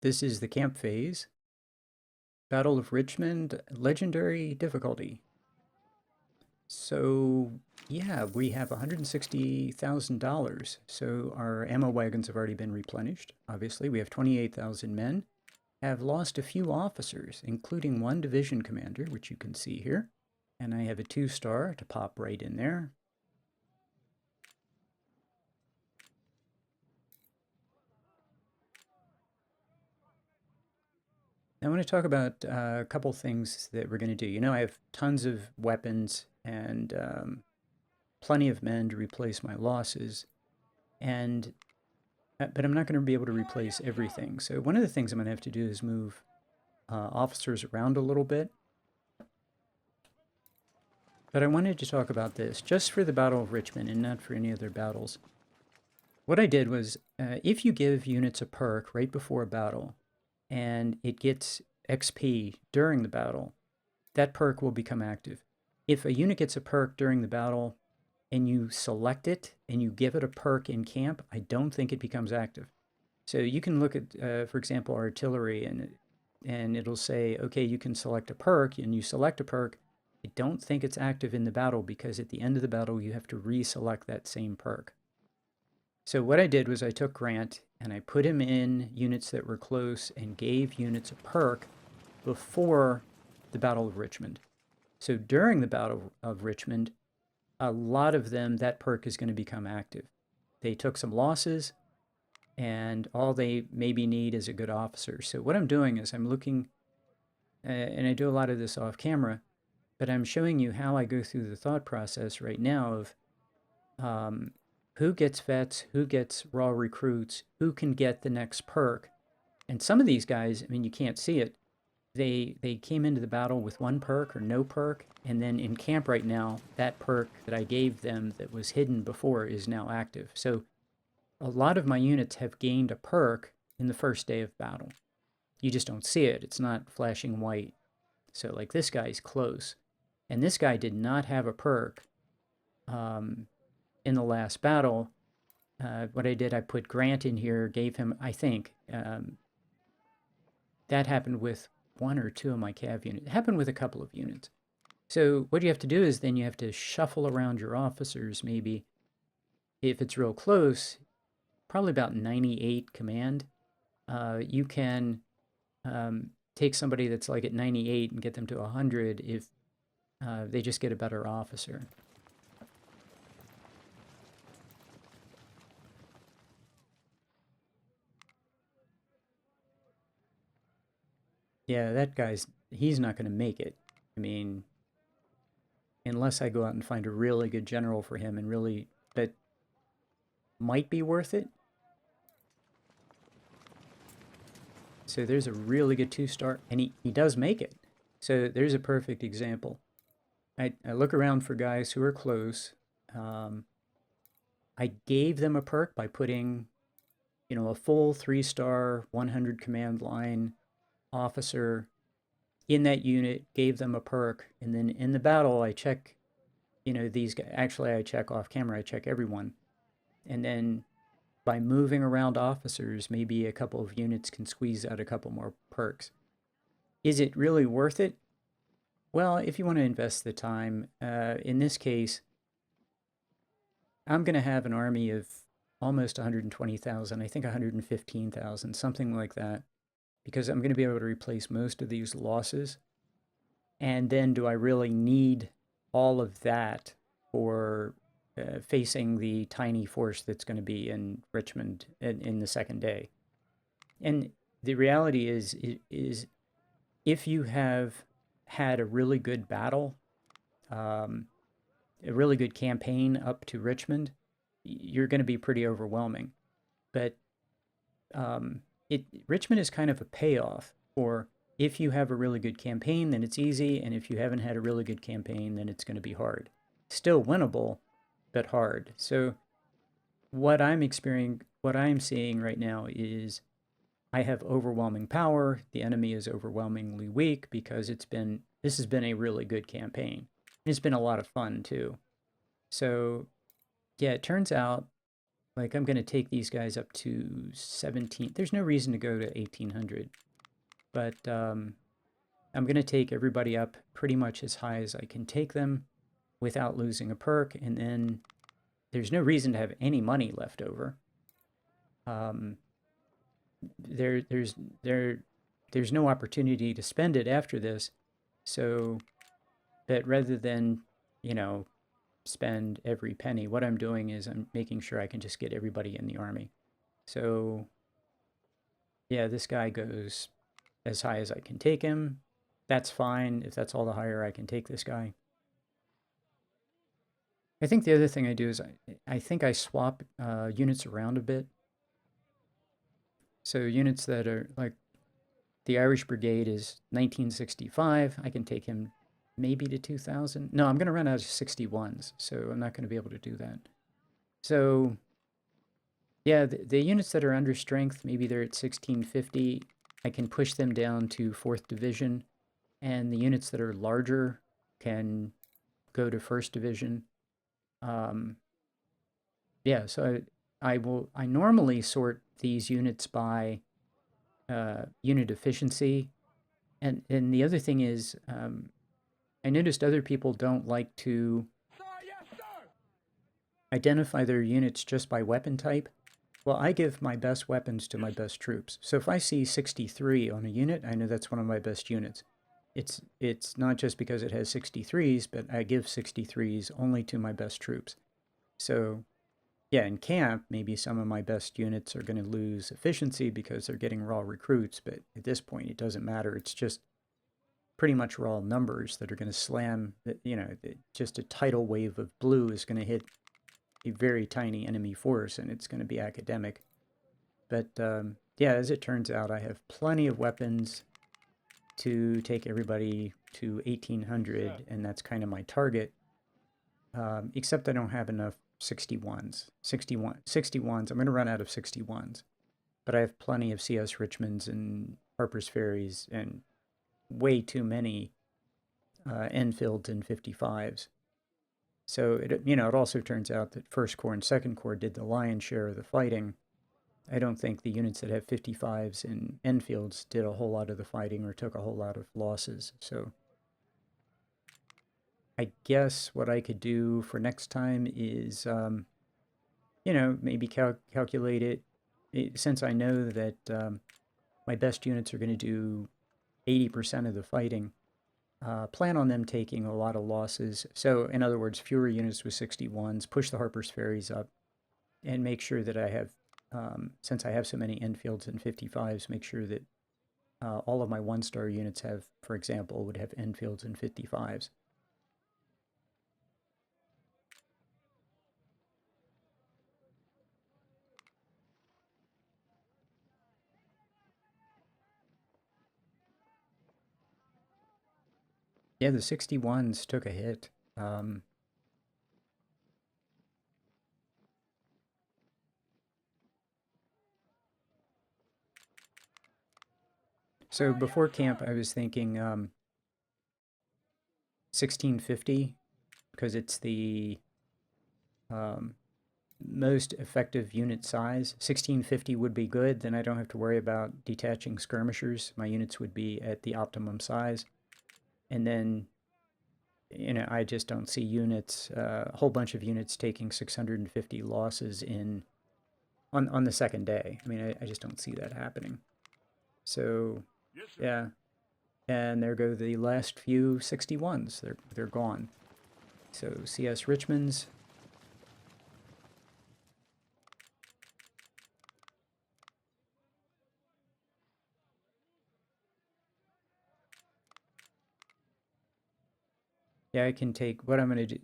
This is the camp phase. Battle of Richmond, legendary difficulty. So, yeah, we have $160,000. So our ammo wagons have already been replenished. Obviously, we have 28,000 men. Have lost a few officers, including one division commander, which you can see here. And I have a 2-star to pop right in there. I want to talk about a couple things that we're going to do. You know, I have tons of weapons and plenty of men to replace my losses, and but I'm not going to be able to replace everything. So one of the things I'm going to have to do is move officers around a little bit. But I wanted to talk about this just for the Battle of Richmond and not for any other battles. What I did was, if you give units a perk right before a battle, and it gets XP during the battle, that perk will become active. If a unit gets a perk during the battle and you select it and you give it a perk in camp, I don't think it becomes active. So you can look at, for example, artillery, and it'll say, okay, you can select a perk, and you select a perk. I don't think it's active in the battle because at the end of the battle, you have to reselect that same perk. So what I did was I took Grant and I put him in units that were close and gave units a perk before the Battle of Richmond. So during the Battle of Richmond, a lot of them, that perk is going to become active. They took some losses, and all they maybe need is a good officer. So what I'm doing is I'm looking, and I do a lot of this off camera, but I'm showing you how I go through the thought process right now of who gets vets, who gets raw recruits, who can get the next perk. And some of these guys, I mean, you can't see it. They came into the battle with one perk or no perk, and then in camp right now, that perk that I gave them that was hidden before is now active. So a lot of my units have gained a perk in the first day of battle. You just don't see it. It's not flashing white. So like this guy's close. And this guy did not have a perk in the last battle. What I did, I put Grant in here, gave him, I think, that happened with one or two of my cav units. It happened with a couple of units. So what you have to do is then you have to shuffle around your officers maybe. If it's real close, probably about 98 command, you can take somebody that's like at 98 and get them to 100 if they just get a better officer. Yeah, that guy's, he's not going to make it. I mean, unless I go out and find a really good general for him and really, that might be worth it. So there's a really good 2-star, and he does make it. So there's a perfect example. I look around for guys who are close. I gave them a perk by putting, you know, a full 3-star, 100 command line officer in that unit, gave them a perk, and then in the battle, I check, you know, these guys. Actually, I check off camera, I check everyone. And then by moving around officers, maybe a couple of units can squeeze out a couple more perks. Is it really worth it? Well, if you want to invest the time, in this case, I'm going to have an army of almost 120,000, I think 115,000, something like that, because I'm going to be able to replace most of these losses. And then do I really need all of that for facing the tiny force that's going to be in Richmond in the second day? And the reality is if you have had a really good battle, a really good campaign up to Richmond, you're going to be pretty overwhelming. But Richmond is kind of a payoff for if you have a really good campaign, then it's easy, and if you haven't had a really good campaign, then it's going to be hard. Still winnable, but hard. So what I'm seeing right now is I have overwhelming power. The enemy is overwhelmingly weak because this has been a really good campaign. It's been a lot of fun too. So yeah, it turns out Like, I'm going to take these guys up to 17. There's no reason to go to 1800, but I'm going to take everybody up pretty much as high as I can take them without losing a perk, and then there's no reason to have any money left over. Um, there, there's there, there's no opportunity to spend it after this, so but rather than, you know, spend every penny, what I'm doing is I'm making sure I can just get everybody in the army. So yeah, this guy goes as high as I can take him. That's fine if that's all the higher I can take this guy. I think the other thing I do is I think I swap units around a bit. So units that are like the Irish Brigade is 1965. I can take him maybe to 2000. No, I'm going to run out of 61s, so I'm not going to be able to do that. So yeah, the units that are under strength, maybe they're at 1650. I can push them down to 4th Division, and the units that are larger can go to 1st Division. Um, yeah, so I normally sort these units by unit efficiency, and the other thing is I noticed other people don't like to identify their units just by weapon type. Well, I give my best weapons to my best troops. So if I see 63 on a unit, I know that's one of my best units. It's not just because it has 63s, but I give 63s only to my best troops. So yeah, in camp, maybe some of my best units are going to lose efficiency because they're getting raw recruits, but at this point, it doesn't matter. It's just pretty much raw numbers that are going to slam, you know, just a tidal wave of blue is going to hit a very tiny enemy force, and it's going to be academic. But yeah, as it turns out, I have plenty of weapons to take everybody to 1800, and that's kind of my target. Except I don't have enough 61s. 61s. I'm going to run out of 61s. But I have plenty of CS Richmonds and Harper's Ferries and way too many Enfields and 55s. So it also turns out that First Corps and Second Corps did the lion's share of the fighting. I don't think the units that have 55s and Enfields did a whole lot of the fighting or took a whole lot of losses. So I guess what I could do for next time is, maybe calculate it, since I know that my best units are going to do 80% of the fighting. Plan on them taking a lot of losses. So, in other words, fewer units with 61s, push the Harper's Ferries up, and make sure that I have, since I have so many Enfields and 55s, make sure that all of my one-star units have, for example, would have Enfields and 55s. Yeah, the 61s took a hit. So before camp, I was thinking 1650 because it's the um, most effective unit size. 1650 would be good. Then I don't have to worry about detaching skirmishers. My units would be at the optimum size. And then, I just don't see units, a whole bunch of units taking 650 losses on the second day. I mean, I just don't see that happening. So, yeah. And there go the last few 61s. They're gone. So CS Richmonds. Yeah, I can take what I'm going to do.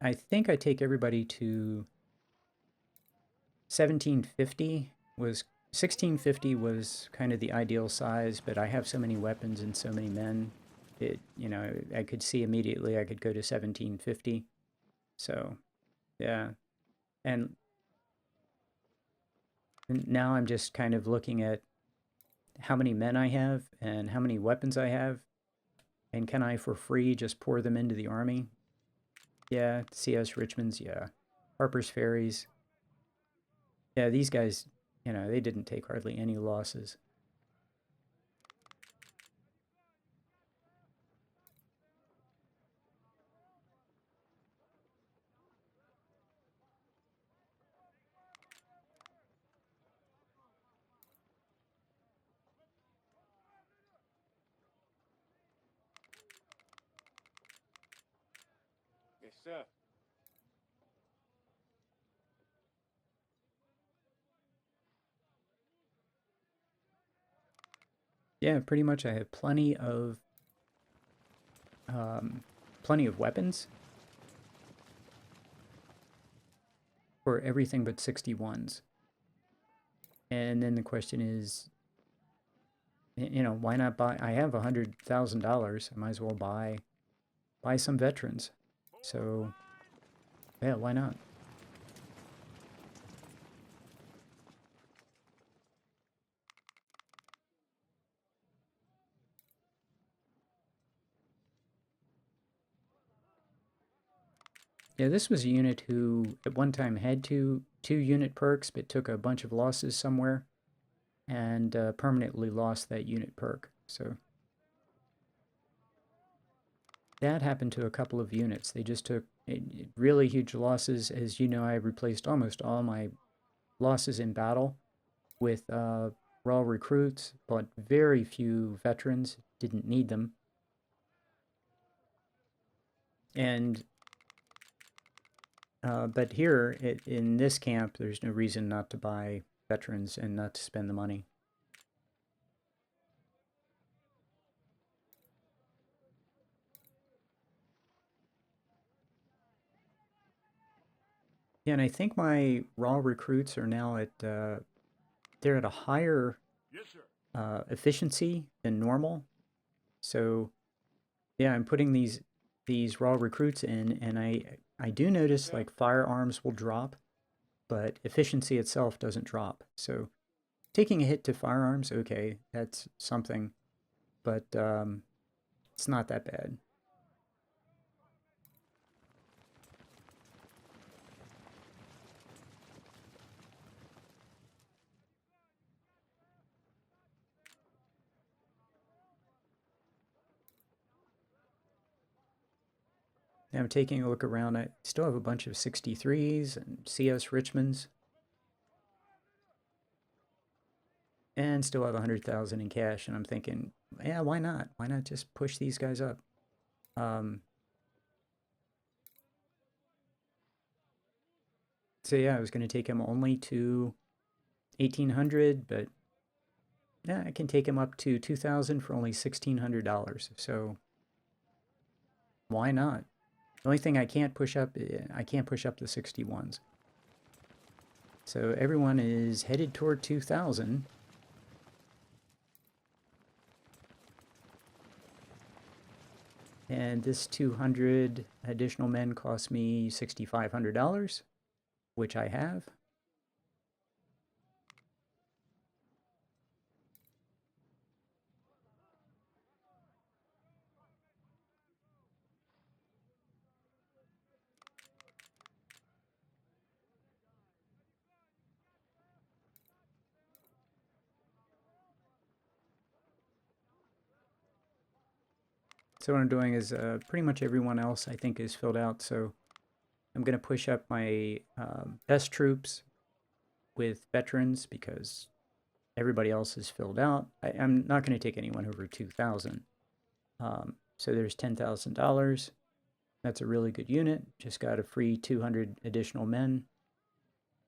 I think I take everybody to 1750 was 1650 was kind of the ideal size, but I have so many weapons and so many men. I could see immediately I could go to 1750. So, yeah. And now I'm just kind of looking at how many men I have and how many weapons I have, and can I for free just pour them into the army? Yeah, CS Richmonds, yeah. Harper's Ferries. Yeah, these guys, they didn't take hardly any losses. Yes, sir. Yeah, pretty much I have um, plenty of weapons for everything but 61s. And then the question is, why not buy? I have $100,000. I might as well buy some veterans. So yeah, why not? Yeah, this was a unit who at one time had two unit perks, but took a bunch of losses somewhere and permanently lost that unit perk. So that happened to a couple of units. They just took really huge losses. As you know, I replaced almost all my losses in battle with raw recruits, but very few veterans, didn't need them. And but here in this camp, there's no reason not to buy veterans and not to spend the money. Yeah, and I think my raw recruits are now at they're at a higher Yes, sir. efficiency than normal. So yeah, I'm putting these raw recruits in, and I do Yes, notice sir. like firearms will drop, but efficiency itself doesn't drop. So taking a hit to firearms, okay, that's something, but it's not that bad. Now I'm taking a look around. I still have a bunch of 63s and CS Richmonds, and still have 100,000 in cash. And I'm thinking, yeah, why not? Why not just push these guys up? Um, so yeah, I was going to take him only to 1,800, but yeah, I can take him up to 2,000 for only $1,600. So why not? The only thing I can't push up the 61s. So everyone is headed toward 2,000. And this 200 additional men cost me $6,500, which I have. So what I'm doing is pretty much everyone else I think is filled out. So I'm going to push up my best troops with veterans because everybody else is filled out. I'm not going to take anyone over 2,000. So there's $10,000. That's a really good unit. Just got a free 200 additional men.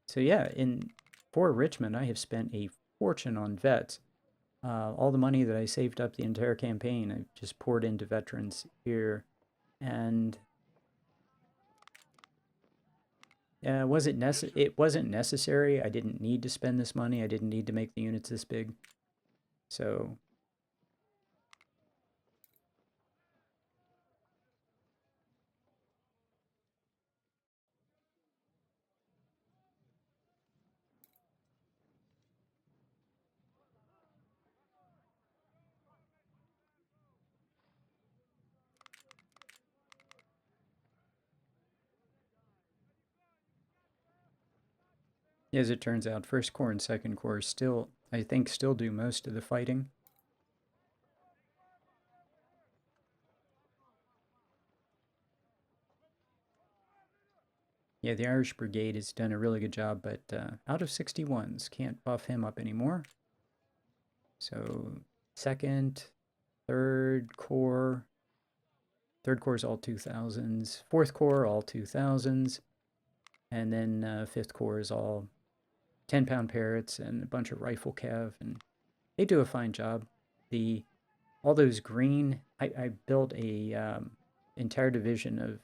So yeah, in for Richmond, I have spent a fortune on vets. All the money that I saved up the entire campaign, I just poured into veterans here, and Yes, sir. it wasn't necessary. I didn't need to spend this money. I didn't need to make the units this big. So As it turns out, First Corps and Second Corps still, I think, still do most of the fighting. Yeah, the Irish Brigade has done a really good job, but out of 61s, can't buff him up anymore. So second, third corps, third corps is all 2000s, fourth corps all 2000s, and then fifth corps is all 10-pound parrots and a bunch of rifle cav, and they do a fine job. The all those green, I built a entire division of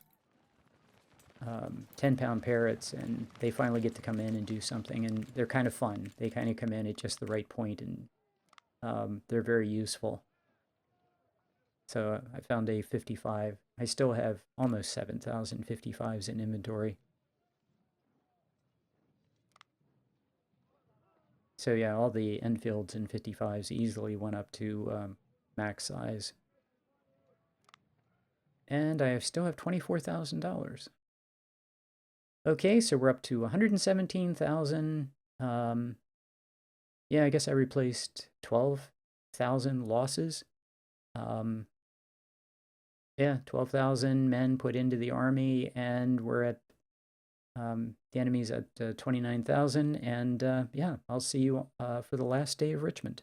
10-pound parrots, and they finally get to come in and do something, and they're kind of fun. They kind of come in at just the right point, and they're very useful. So I found a 55. I still have almost 7,000 55s in inventory. So yeah, all the Enfields and 55s easily went up to max size. And I still have $24,000. Okay, so we're up to 117,000. Yeah, I guess I replaced 12,000 losses. Yeah, 12,000 men put into the army, and we're at the enemy's at 29,000. And yeah, I'll see you for the last day of Richmond.